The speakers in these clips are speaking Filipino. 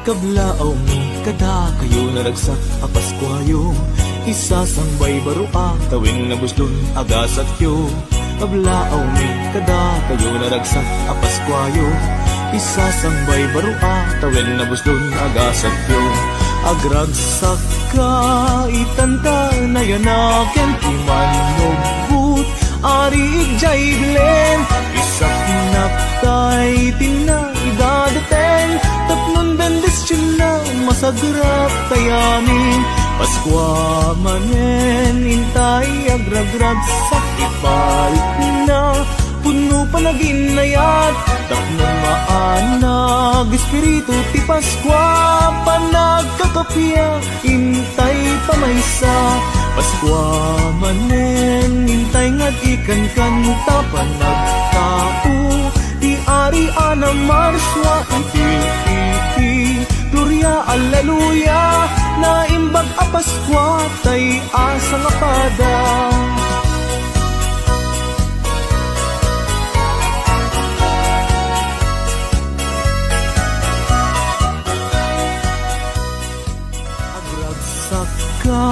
Kablaaw mi kada kayo naragsak a Paskwayo, isasangbay barua tawin na buslon agasat yo. Kablaaw mi kada kayo naragsak a Paskwayo, isasangbay barua tawin na buslon agasat yo. Agragsak ka itanta na yanaken imanobut ari ijay bilen, isak naptay tinaidadaten tapnon bendes na masagrap tayamin. Paskwa manen intay agragrag sa ipalit na puno pa naginayat tapnon maanag espiritu ti Paskwa panagkakapya intay pamaysa. Paskwa manen intay nga ikan kanta panagtao di ari ana marswa iti Gloria alleluya na imbag a Paskwa tay asa nga pada. Agragsak ka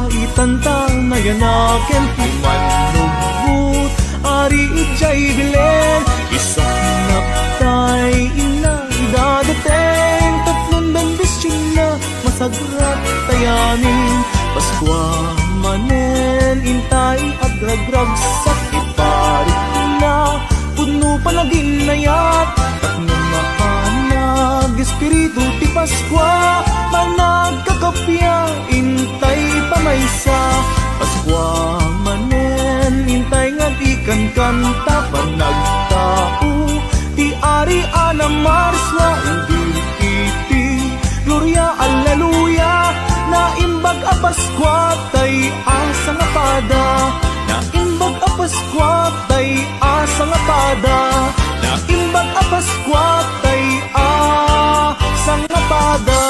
itantang na yanaken imanubut ari ijay bilen, isak naptay inaidadaten tatlong bendisyon na masagrat tayamin. Paskwa manen intay agragrag sa iparit na puno pa naginayat tatlong maanag espiritu ti Paskwa managkakapya intay pamaysa. Paskwa manen intay nga ikan kanta panagtao ti ari ana marswa iti Gloria alleluya na imbag a Paskwa tay asa nga pada. Na imbag a Paskwa tay asa nga pada. Na imbag a Paskwa tay asa nga pada.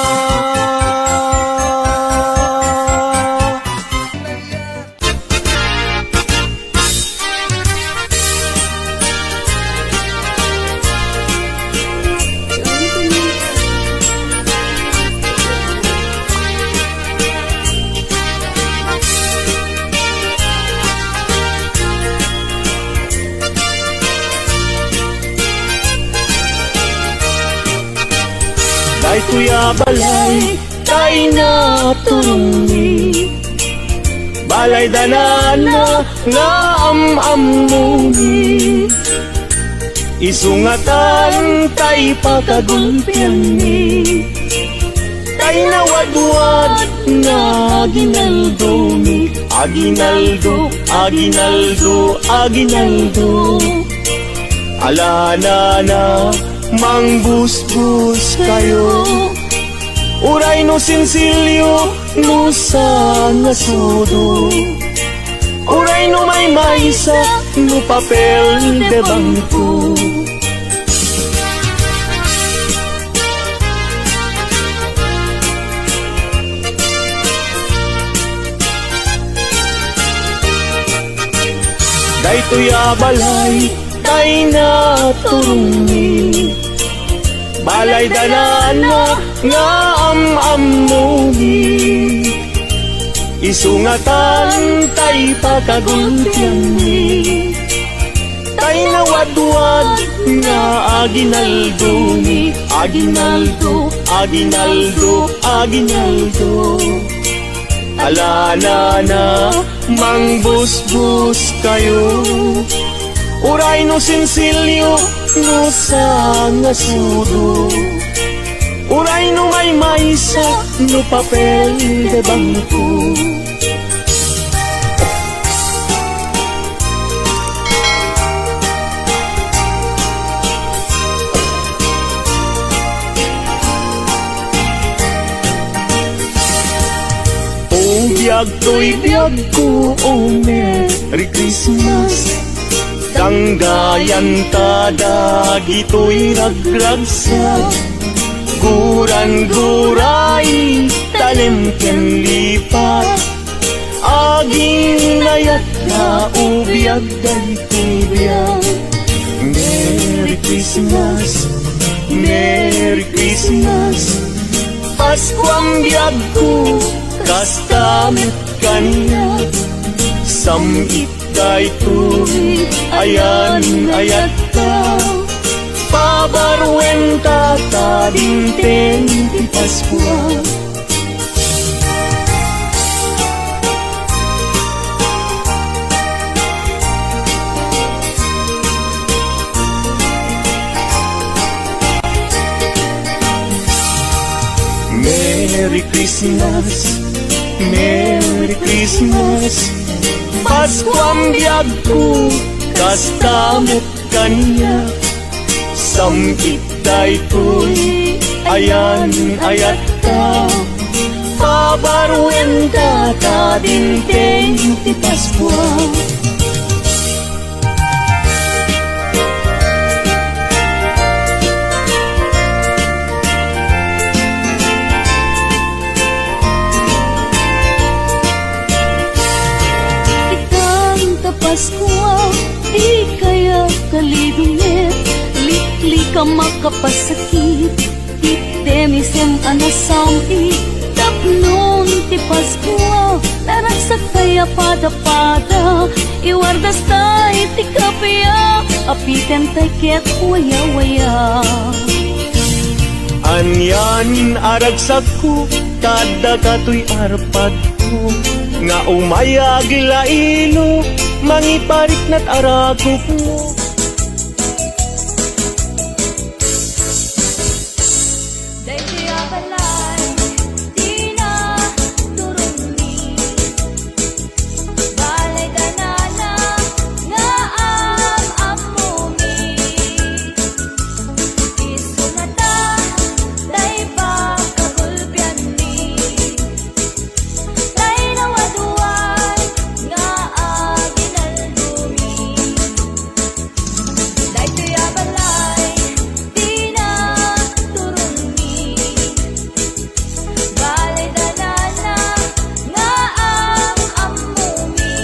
Ay kuya balay, tay na turungi balay danana nga amuni isungatan tay pagagulpian ni tay nawadwad na aginaldo ni aginaldo, aginaldo, aginaldo alana na mangbus-bus kayo uray no sinsilyo no sa ngasudo uray no may maysa no papel de bangko. Daytoy balay tay na turungi balay danana nga amuni isungatan tay pagagulpian ni tay nawadwad nga aginaldo ni aginaldo, aginaldo, aginaldo alana na mangbus-bus kayo uray no sinsilyo no sa ngasudo uray no may maysa no papel de bangko. Oh biyag to'y biyag ko, oh Merry Christmas Tanggayan tada gito'y nagragsa Guran-guray tanim ken lipat Aging nayat na ubiyag daytibiyag Merry Christmas, Merry Christmas Paskuang biyag ko kastamit kanya. Samit kay tuwid ayan ayat ka. Pabarwen ta dinteng ti Paskwa. Merry Christmas, Merry Christmas. Paskuang biyag ko kastamit kanya. Samit kay tuwid ayan ayat ka. Pabarwen ta dinteng ti Paskwa. Paskwa, di kaya kalibingit, likli ka makapasakit, itemisem anasami, tapnon ti Paskwa, naragsak kaya pada-pada, iwardas tayo ti kapya, apikan tayo ket waya-waya. Anyanin aragsak ko, kada kato'y arpad ko, nga umayag laino, mangiparik na't aragok mo. Dahil kaya balay, di na turumi, balay danana, nga amumi. Isunata, day pa kagulpian ni, day nawaduan, nga ginaldumi. Day kaya balay, di na turumi, balay danana, nga amumi.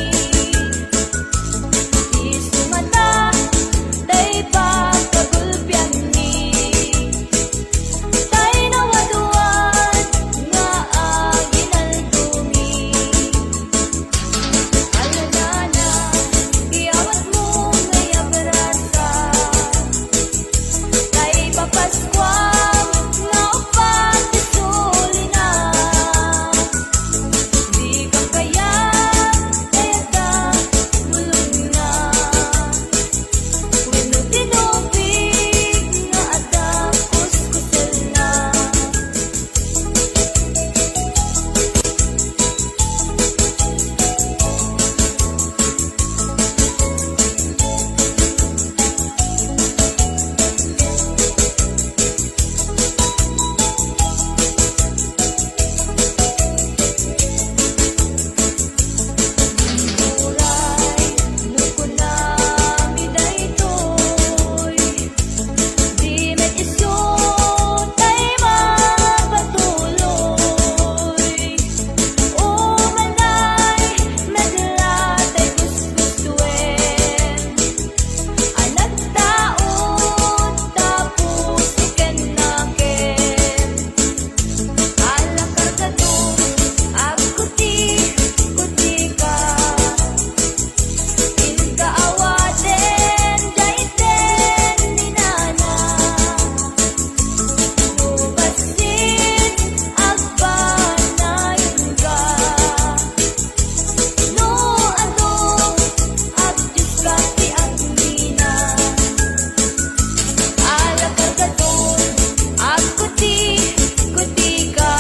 Isumata, day pa kagulpian ni, day nawaduan, nga ginaldumi. Alanana, iawat mo ngayang berasa, kay papaskwam nga upat isulina. Di ka kaya kayata mulong na, wenno tinubig nga adang kuskusal na. Uray, nukunami daytoy, di met isu tay mapatuloy. Umanay, medla tay kuskuswen, anak taon tapos iken naken. Alakar ka dun, ako kuti ka, inka awaten, jaiten ni nana. Nubasin, agpanayon ka, no adong, agdis ka ti agmina. Alakar ka dun, ako kuti ka,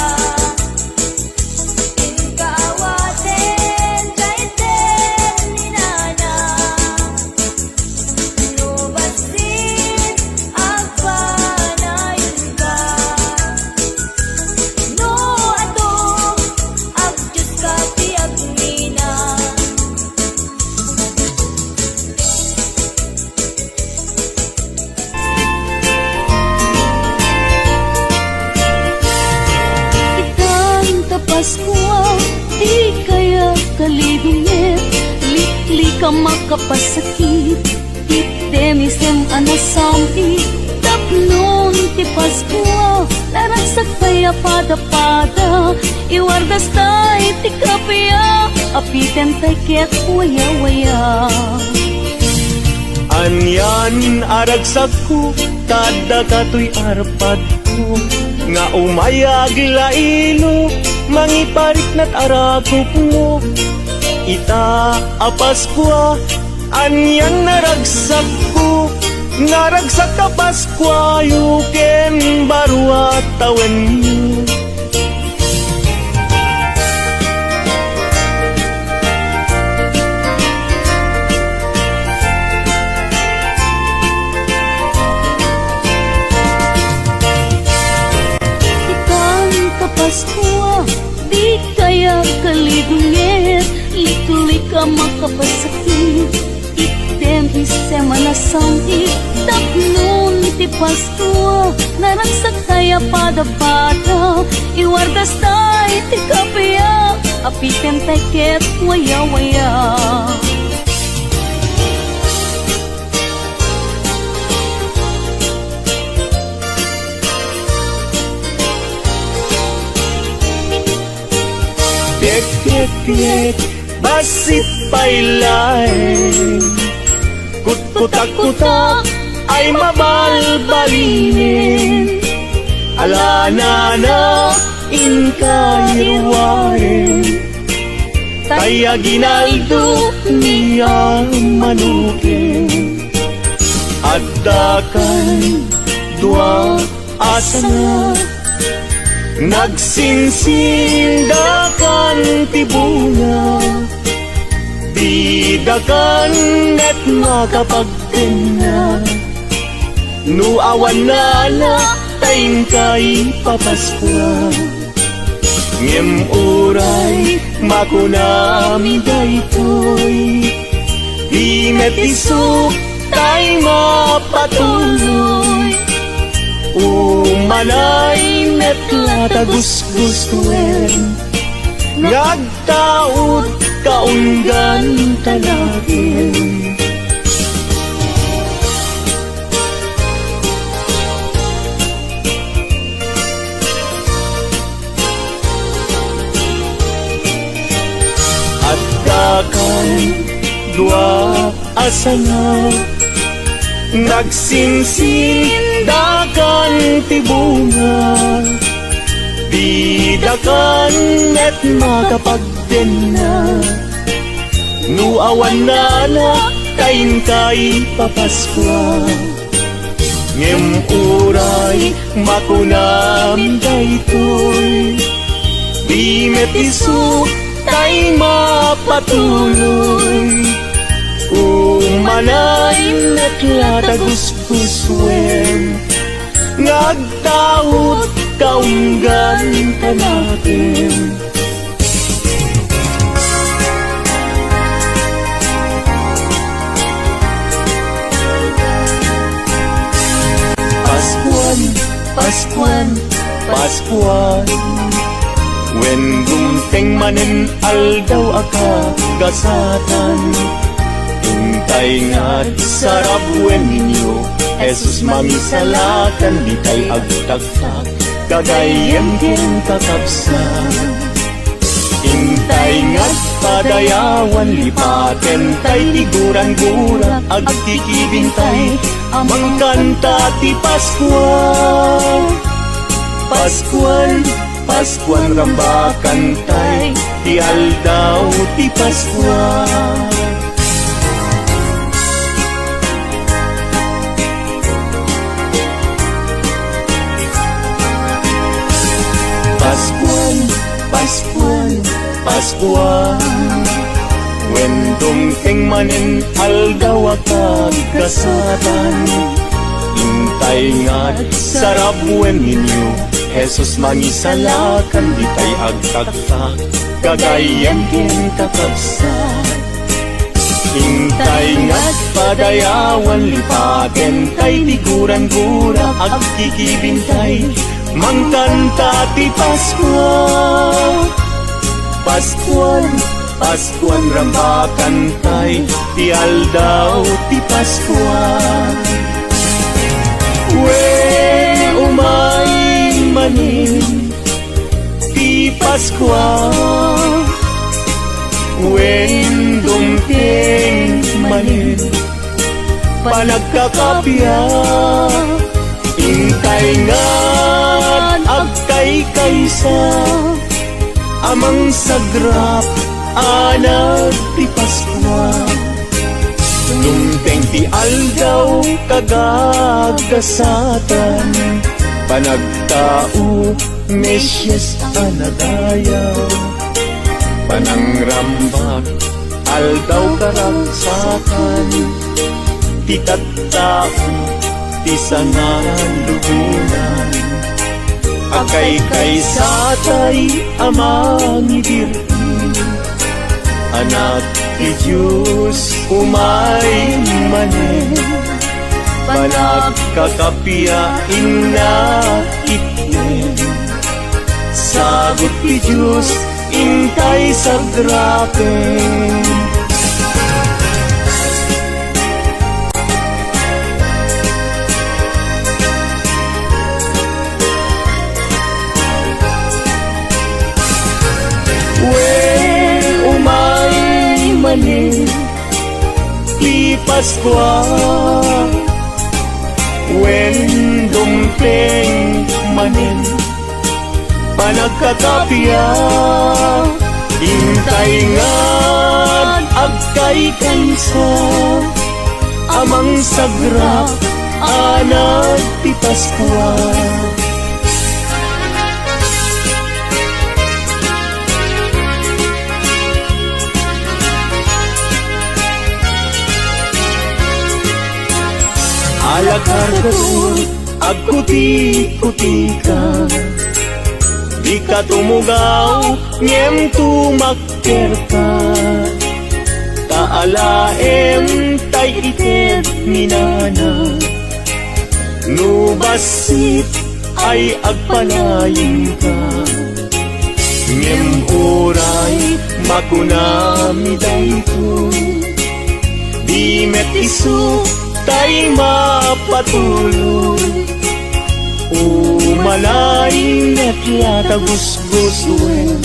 inka awaten, jaiten ni nana. Nubasin, agpanayon ka, no adong, agdis ka ti agmina. Itang Paskwa, di kaya kalibingit, likli ka makapasakit, itemisem anasami, tapnon ti Paskwa, naragsak kaya pada-pada, iwardas tay ti kapya, apiten tay ket waya-waya. Anyan aragsak ko, tada kato'y arpad ko, nga umayag lailo, mangiparik na't aragop mo. Ita apaskwa, anyan naragsak ko, naragsak ka Paskwa, yuken barwa tawen mo. Paskwa, di kaya kalidungit, lika makapasakit, item isema na sangit, tapnon ti Paskwa, naragsak kaya pada-pada, iwardas tay ti kapya, apiten tay ket waya-waya. Yek, basit pailain, kutak-kutak ay mabalbalinin, alana na inkayirwain, kaya ginaldo niya manukin, at dakan dua asana, nagsinsindakan ti bunga, bidakan net makapagtena, nuawan nala taing kay papaskwa. Ngem uray makunami daytoy, di metisok tay mapatuloy, umanay net latagusgustuin, nagtaod kaunggan talagin. At dakan dua asana, nagsinsindakan ti bunga, bidakan net makapagdena, nuawan nala kain kay papaskwa. Ngem uray makunam daytoy, di metisok tay mapatuloy, umanay net latagusguswen, ngagtaot kaunggan ka natin. Paskuan, Paskuan, when gumteng manen aldaw aka gasatan, untay nga't sarap wen ninyo, Jesus mamisalakan, di tay agtagtak, kagayem ken kakapsan. Intay nga't padayawan, lipaten tay tiguran-gura, agtikibintay, amang kanta ti Paskwa. Paskuan, Paskuan rambakan tay, ti aldaw ti Paskwa. Paskuan, Paskuan, Paskuan, when dumteng manen aldaw akag kasatan, intay nga't sarap wen ninyo, Jesus mangisalakan, di tay agtagtak, kagayem ken kakabsat. Intay nga't padayawan, lipaten tay tiguran-gura, agkikibintay, mangkanta ti Paskwa. Paskuan, Paskuan rambakan tay, ti aldaw ti Paskwa. Wen umay manin ti Paskwa. Wen dumteng manin panagkakapya, ingkay ngat agkay kaysa amang sagrap anag ti Paskwa. Dumteng ti aldaw kagagasatan, panagtao Mesyas anadayaw, panangrambak aldaw karagsakan, ti tattao ti sangalubunan, akay kaysatay amang ibirti, anak ti Diyos umay manen, panagkakapiyain na itnen, sagot ti Diyos intay sagrapen. Manin ti Paskwa, wen dumteng manin panagkakapya, intay ngat agkay kaysa amang sagrap anag ti Paskwa. Alakargatur agkuti-kuti ka, di ka tumugaw ngem tumakker ka, taalaem tay ited minana, nubasit ay agpalayin ka, ngem oray makunami dayto, di met isu tay mapatuloy, umalain at latagusgusuin,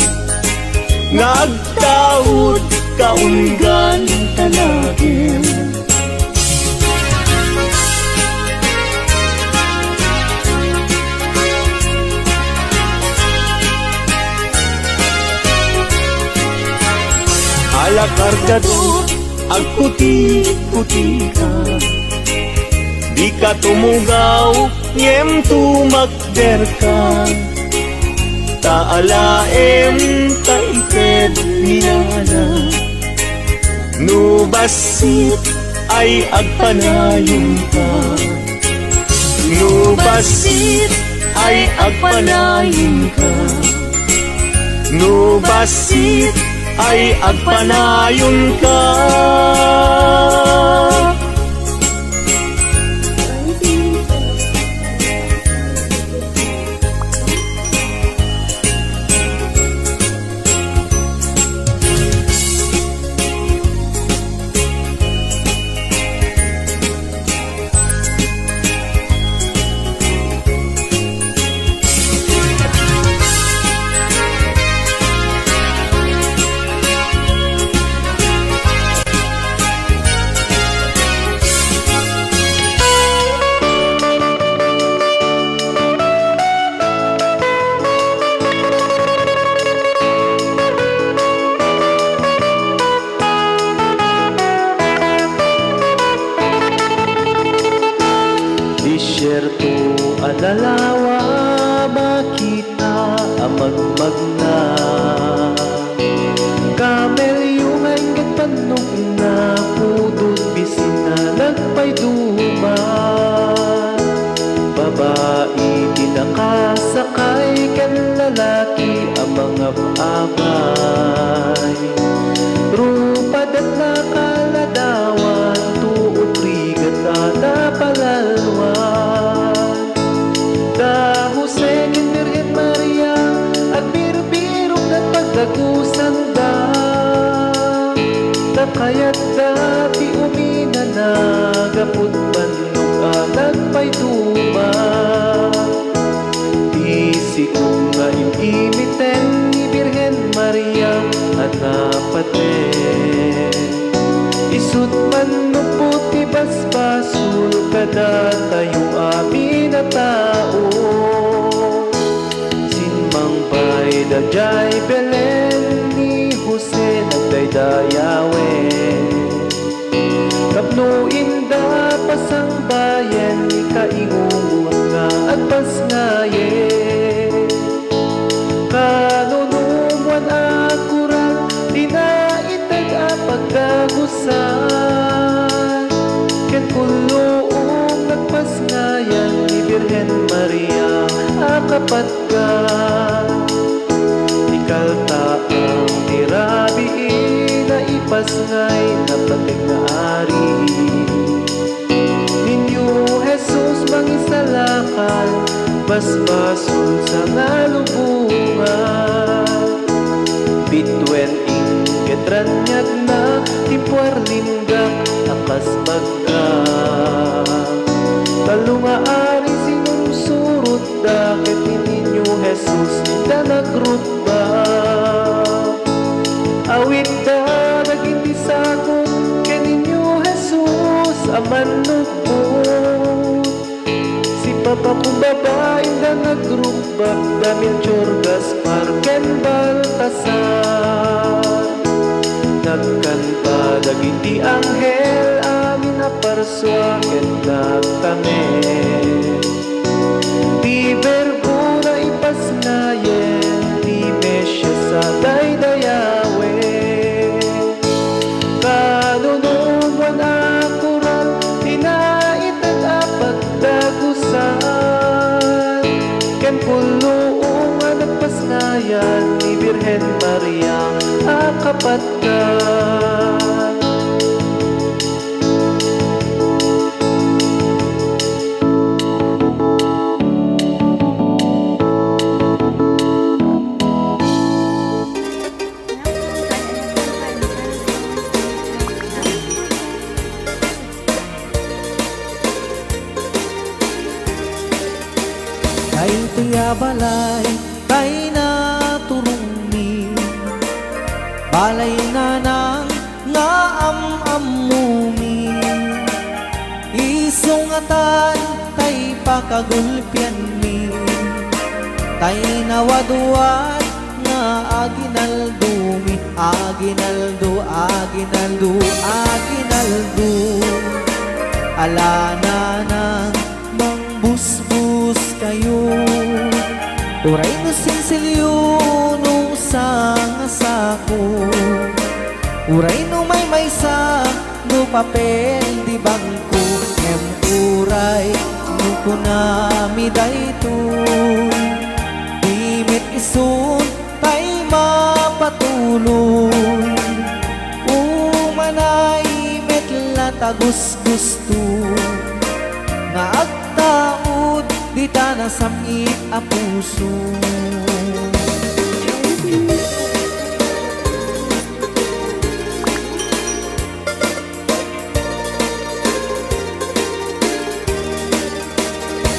nagtaod kaunggan tanagin. Alakargador agputi-puti ka, di ka tumugaw ngem tumakder ka, taalaem taited minana, nubasit ay agpanayon ka, nubasit ay agpanayon ka, nubasit ay agpanayon ka. Disyerto adalawa, makita amagmag na, kamelyong ay katanong na, pudot bisina nagpay duman, babae tinakasakay kan lalaki ang mga abay, rupad at nakaladawan, tuod rigata na palalwan, da Jose Virgen Maria at biru-birong at kada tayo amin na tao. Sinmang pa'y dadyay Belen ni Jose nagdaydayawen. Tapno inda pasang bayan ni kaingungot nga agpas ngayen. Kanunumuan akurat dinaitag a pagdagusan. Ken kulong nagpas ngayan ni Birhen Maria akapat ka. Ikaltaang tirabi na ipas ngay napatig na ari. Ninyo Jesus mangisalakan basbason sa nalubungan. Bitwen ingetranyag na tipuar linggak akas magka. Talungaari sinumsurot dakit ninyo Jesus na nagrutba. Awit da nagindi sakot kaninyo Jesus aman nubot. Si Papa kong babae na nagrubak da Melchor, Gaspar, ken Baltasar. Nagkanta dagiti anghel amin na parswa ken nagtamen. Di verbo na ipas ngayen di Mesya sa daydayawen. Kanunumuan akurat dinaitag a pagdagusan. Ken pulong a nagpas ngayan ni Birhen Maria akapat ka. Kay tuya balay, kay naturumi. Balay na nang nga amumi. Isungatan tay pakagulpian mi. Tay nawaduan nga aginaldumi. Aginaldo, aginaldo, aginaldo. Alana nang mangbusbus kayo. Uray no sinsilyo no sangasako. Uray no may sa no papel di bangko. Em uray no kunami daytoy. Dimit isun tay mapatuloy. Umanay metla tagus gusto. Nga agtaod di ta samit a puso.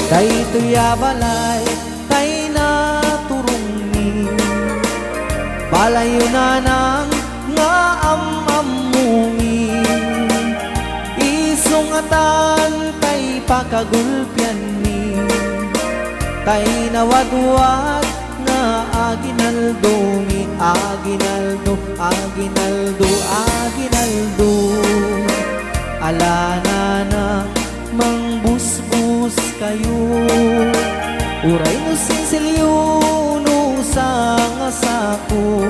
Kay tuya balay, kay naturumi. Balayo na nang nga amamumi. Isungatan tay pakagulpian mi. Tay nawadwad nga aginaldo mi. Aginaldo, aginaldo, aginaldo. Alana na mangbusbus kayo. Uray no sinsilyo no sangasako.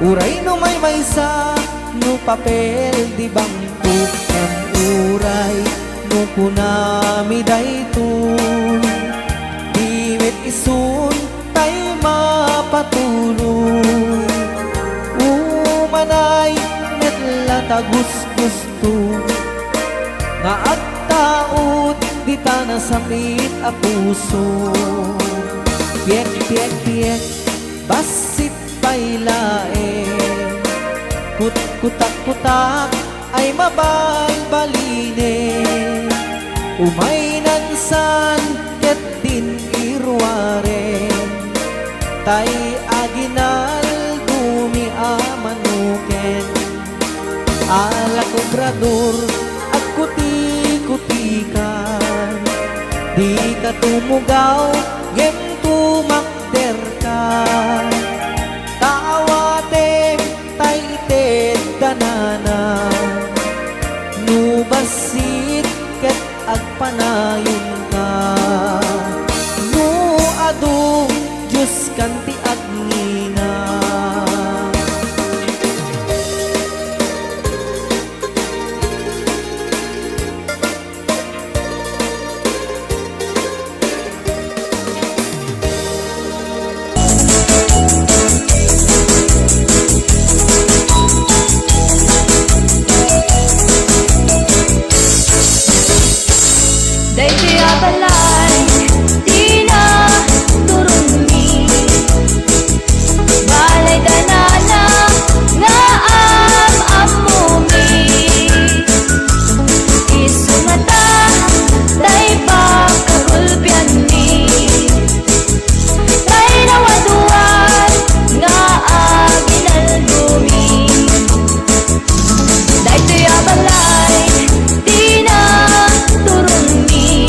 Uray no may sa no papel di bangko. Em uray no kunami daytoy. Dimit isun tay mapatuloy. Umanay metla tagus gusto. Nga agtaod di ta samit a puso. Piek, piek, piek, basit pa'y laeng. Kutak, kutak ay mabalbaline. Umay nansan ket din irwaren. Tay aginal dumi amanuken. Ala kobrador at kuti-kuti Di ka tumugaw, ngem tumakder ka. Taawatem tay ited danana, nubasit ket agpanayon ka. Nu adu Diyos kanti agngina. Daytoy abalay, di na turumi. Balay danana, nga amumi. Isumata, day pa kagulbyan ni. Day nawaduan, nga ginaldumi. Daytoy abalay, di na turumi.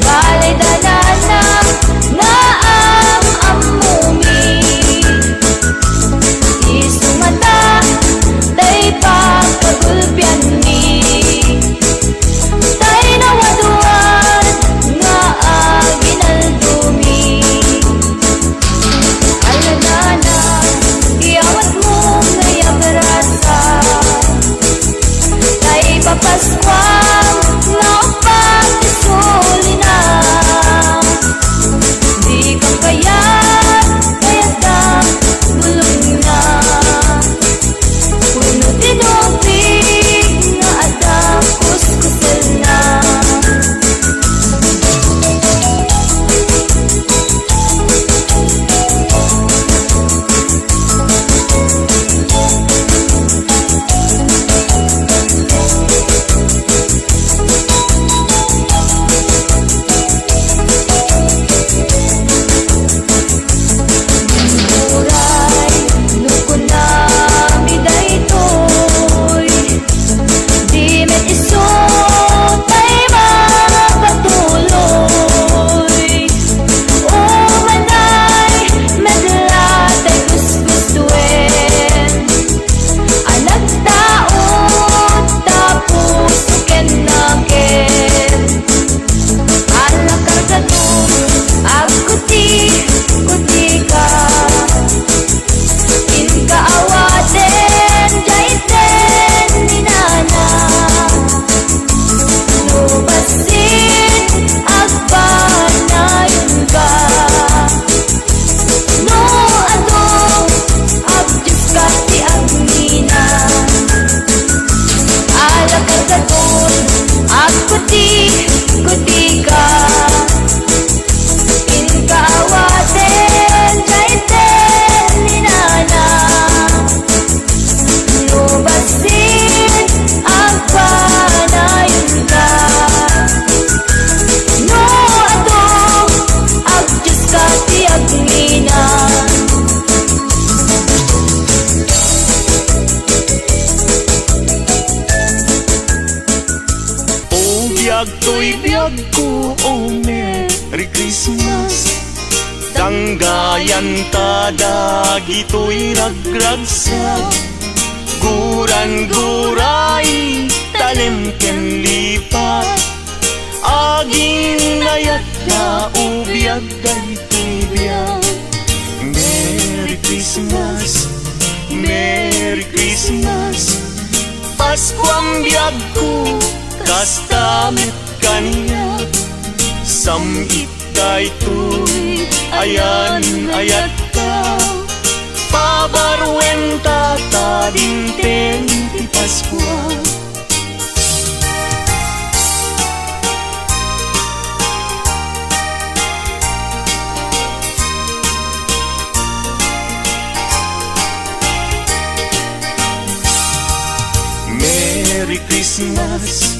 Balay danana, nga amumi. Isumata, day pa kagulbyan ni. Day nawaduan, nga ginaldumi. Alanana, iawat mo ngayang rasa. Day papaswang, nga pagkasulina. Di ka kayat, kayat ka bulong na. Puno tinubig, nga adang kuskusal na. Uray, nukunami daytoy. Di met iso, tay mapatuloy. Umanay, medla tay gusgustuin. Anak taon, tapos uken naken. Ala kargadong, agkuti ka. Inka awaten, jaiten ni nana. Lubasin, agpanayon ka. No adong, agdiyos ka ti agnina. Ala kargadong, agkuti ka. Inka awaten, jaiten ni nana. Lubasin, agpanayon ka. No adong, agdiyos ka ti agnina. O biyag to'y biyag ko, o Merry Christmas. Tanggayan ta dagito'y ragragsa. Guran-guray, talim ken lipat. Aging nayat na ubiyag daytoy biyag. Merry Christmas, Merry Christmas. Pasko ang biyag ko, kastamet kaniya. Samit daytoy, ayan ayat ka. Pabarwen ta dinten ti Pasko. Merry Christmas,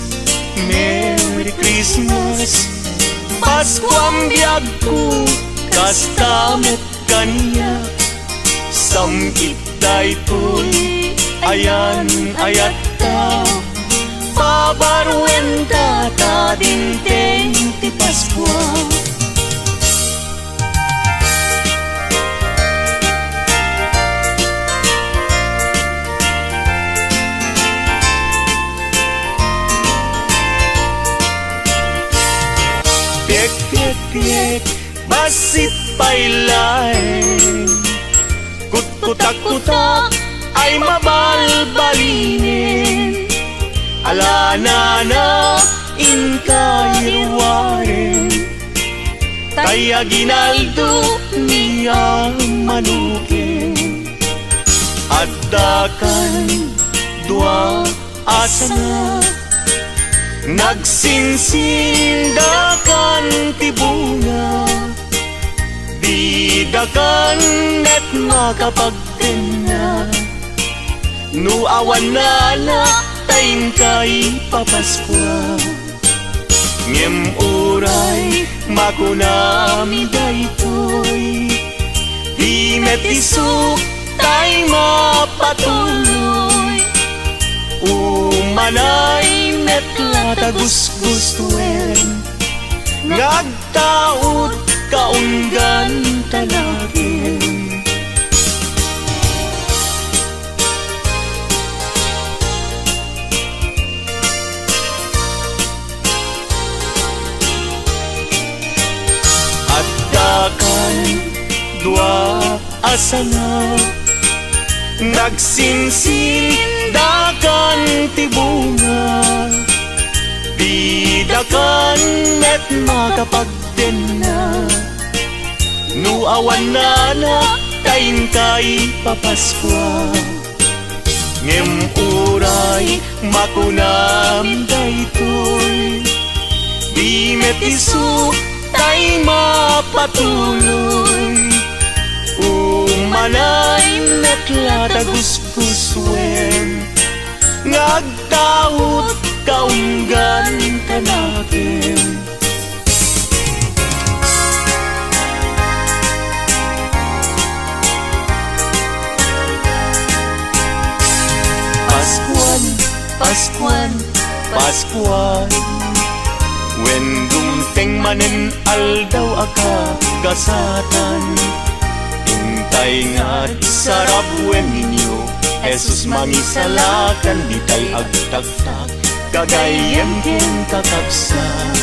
Merry Christmas. Pasko ang biyag ko, kastamet kaniya. Samit daytoy, ayan ayat ka. Pabarwen ta dinten Paskwa. Piek, piek, piek, basit pailay, kutak-kutak ay mabalbalinin. Alana na inkayirwarin, kaya ginaldo niya manukin. At dakan dua asana, nagsinsindakan tibunga, didakan net makapagtena. Nuawan na na tayin kay papaskwa, ngem uray makunami daytoy, di metisuk tay mapatuloy. Umanay met lata gusgustuen, ngagtaod kaunggan talagin. At dakan dua asana, nagsinsindakan tibunga, didakan net makapagtena. Nuawan na na tayin kay papaskwa, ngem uray makunam daytoy, di metiso tay mapatuloy. Umanay net lata guspuswen, ngagtaot kaunggan kanakin. Paskuan, Paskuan, Paskuan, when dumteng manen aldaw aka gasatan. Intay nga sarap wen ninyo, Jesus mangisalakan, di tay agtaktak, kagayan ken kakapsan.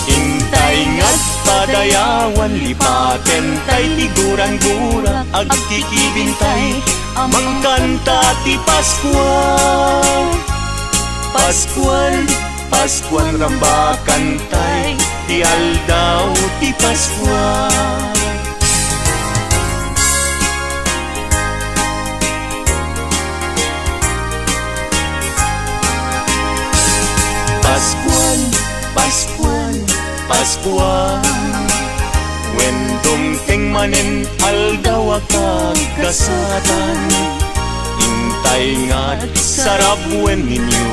Intay nga't padayawan, lipaten tay tiguran-gura, agkikibintay, mangkanta ti Paskwa. Paskuan, Paskuan rambakan tay, ti aldaw ti Paskwa. Paskuan, Paskuan, Paskuan, when dumteng manen aldaw akag kasatan. Intay nga't sarap wen ninyo,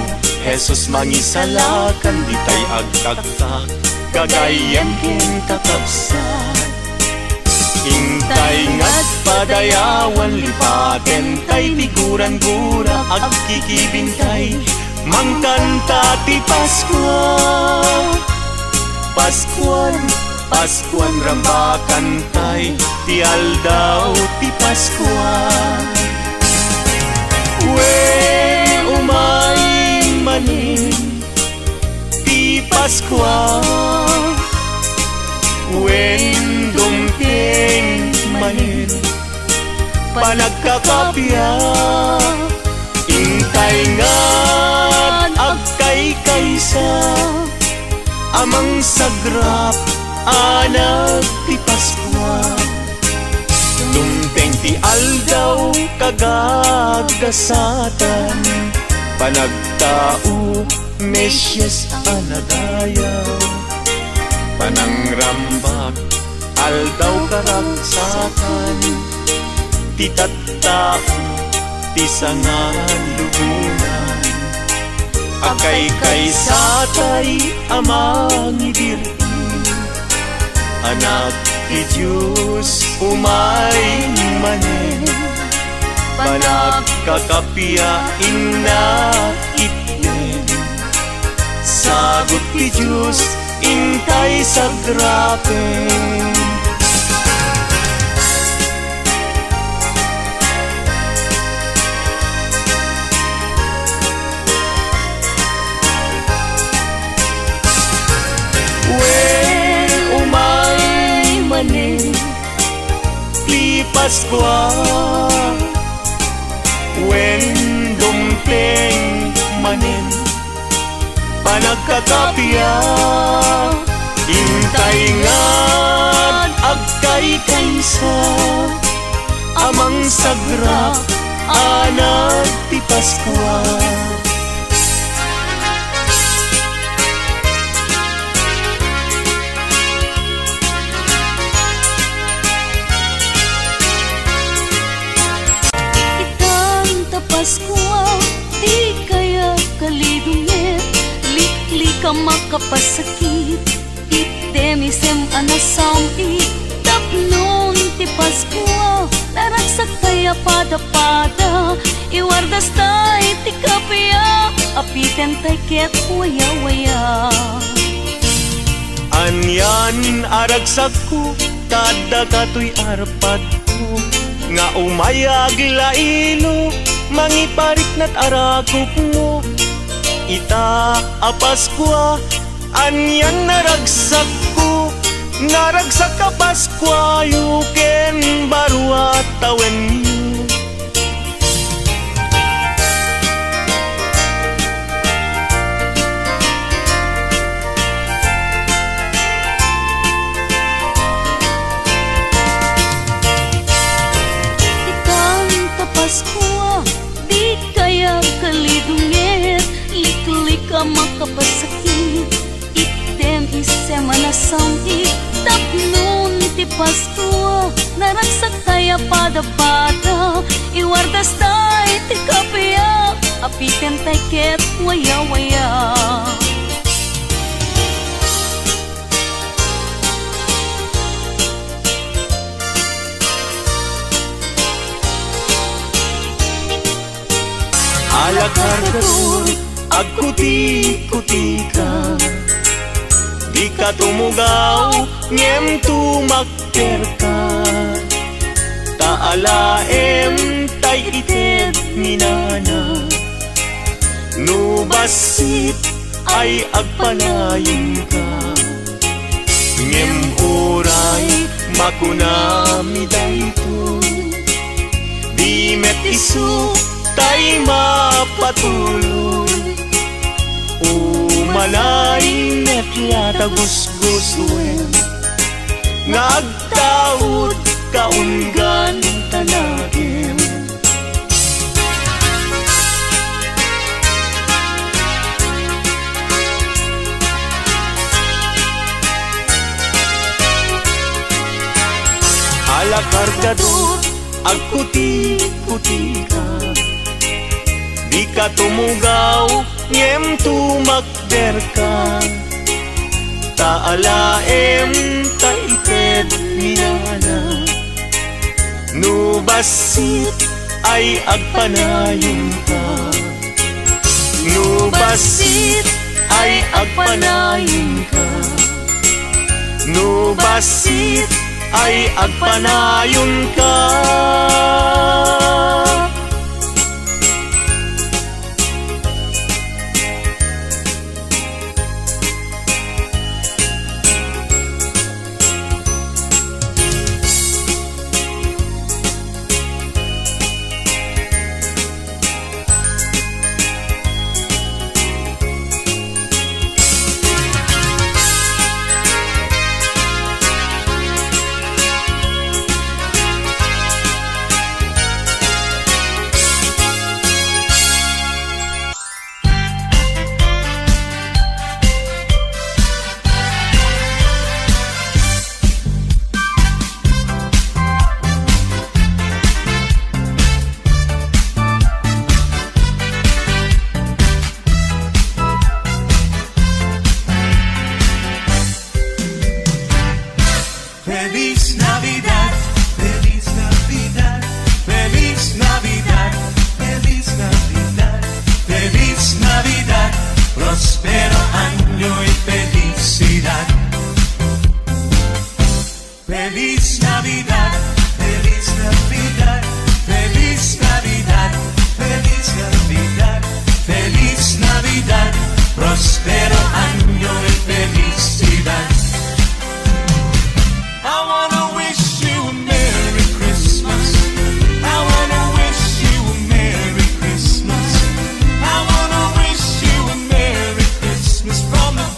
Jesus mangisalakan, di tay agtaktak, kagayan ken kakapsan. Intay nga't padayawan, lipaten tay tiguran-gura, agkikibintay, mangkanta ti Paskwa. Paskuan, Paskuan rambakan tay, ti aldaw ti Paskwa. Wen umay manin ti Paskwa, wen dumteng manin panagkakapya. Intay nga't agkay kaysa, amang sagrap anak ti Paskwa. Dumteng ti aldaw kagagasatan, panagtao Mesyas anadayaw, panangrambak aldaw karagsakan, ti tattao ti sangan lubunan. Akay kaysatay amang ibirti, anak ti Diyos umay manen, panagkakapiyain na itnen. Sagot ti Diyos intay sa grape. When umay manin di Paskwa, when dumpling manin panagkakapya, intay ngad agkay kaysa amang sagra anak ti Paskwa. Paskwa, di kaya kalidungit, likli ka makapasakit, itemisem anasami, tapnon ti Paskwa, laragsak kaya pada-pada, iwardas tay ti kapya, apiten tay ket waya-waya. Anyan aragsak ko, tada kato'y arpad ko, nga umayag lailo, mangiparik na't aragop mo. Ita a Paskwa, anyan naragsak ko, naragsak ka Paskwa, yuken barwa tawen mo. Paskwa, di kaya kalidungit, liklik ka makapasakit, item isem anasangit, tapnon ti Paskwa, naragsak kaya pada-pada, iwardas tay ti kapya, apiten tay ket waya-waya. Alakar katur, agkuti-kuti ka, di ka tumugaw, ngem tumakter ka. Taalaem tay ited minana, nubasit ay agpalayon ka. Ngem uray makunami dayto, di met isu tay mapatuloy, umalay net yata gusguswen, ngagtaod kaunggan tanagin. Alakar kador, agkuti-kuti ka, di ka tumugaw, ngem tumakder ka. Taalaem taited minana, nubasit ay agpanayon ka. Nubasit ay agpanayon ka. Nubasit ay agpanayon ka.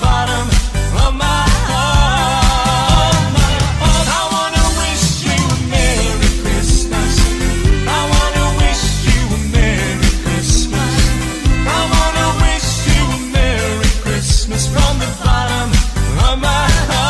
bottom of my heart. I wanna wish you a Merry Christmas. I wanna wish you a Merry Christmas. I wanna wish you a Merry Christmas from the bottom of my heart.